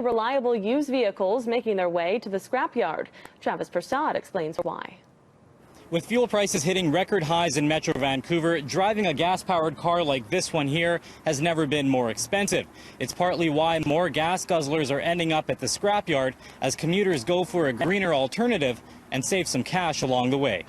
Reliable used vehicles making their way to the scrapyard. Travis Prasad explains why. With fuel prices hitting record highs in Metro Vancouver, driving a gas-powered car like this one here has never been more expensive. It's partly why more gas guzzlers are ending up at the scrapyard as commuters go for a greener alternative and save some cash along the way.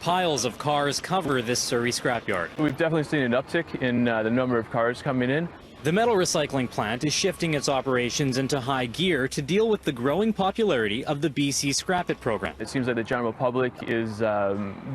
Piles of cars cover this Surrey scrapyard. We've definitely seen an uptick in the number of cars coming in. The metal recycling plant is shifting its operations into high gear to deal with the growing popularity of the BC Scrap It program. It seems like the general public is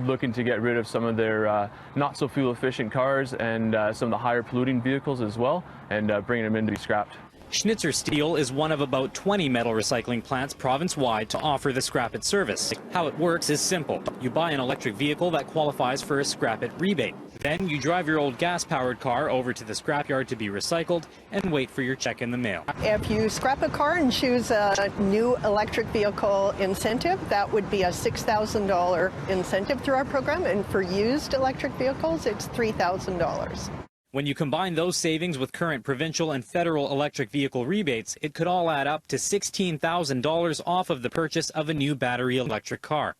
looking to get rid of some of their not so fuel efficient cars and some of the higher polluting vehicles as well, and bringing them in to be scrapped. Schnitzer Steel is one of about 20 metal recycling plants province-wide to offer the Scrap It service. How it works is simple. You buy an electric vehicle that qualifies for a Scrap It rebate. Then you drive your old gas-powered car over to the scrapyard to be recycled and wait for your check in the mail. If you scrap a car and choose a new electric vehicle incentive, that would be a $6,000 incentive through our program, and for used electric vehicles, it's $3,000. When you combine those savings with current provincial and federal electric vehicle rebates, it could all add up to $16,000 off of the purchase of a new battery electric car.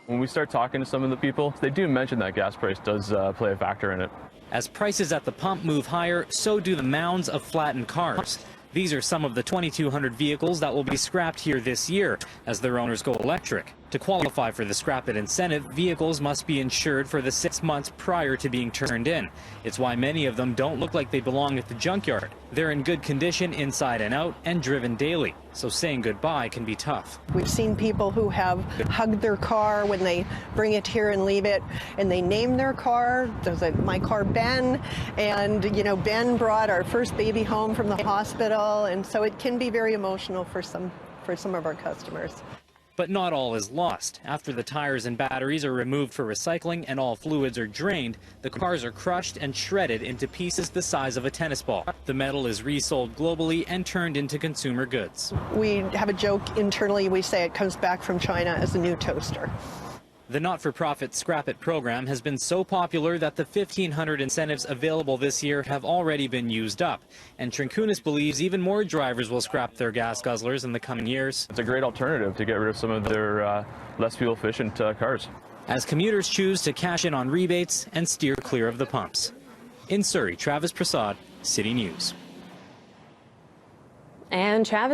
When we start talking to some of the people, they do mention that gas price does play a factor in it. As prices at the pump move higher, so do the mounds of flattened cars. These are some of the 2,200 vehicles that will be scrapped here this year as their owners go electric. To qualify for the Scrap It incentive, vehicles must be insured for the 6 months prior to being turned in. It's why many of them don't look like they belong at the junkyard. They're in good condition inside and out and driven daily, so saying goodbye can be tough. We've seen people who have hugged their car when they bring it here and leave it, and they name their car. There's my car Ben, and Ben brought our first baby home from the hospital, and so it can be very emotional for some of our customers. But not all is lost. After the tires and batteries are removed for recycling and all fluids are drained, the cars are crushed and shredded into pieces the size of a tennis ball. The metal is resold globally and turned into consumer goods. We have a joke internally. We say it comes back from China as a new toaster. The not-for-profit Scrap It program has been so popular that the 1,500 incentives available this year have already been used up. And Trincunis believes even more drivers will scrap their gas guzzlers in the coming years. It's a great alternative to get rid of some of their less fuel-efficient cars. As commuters choose to cash in on rebates and steer clear of the pumps. In Surrey, Travis Prasad, City News. And Travis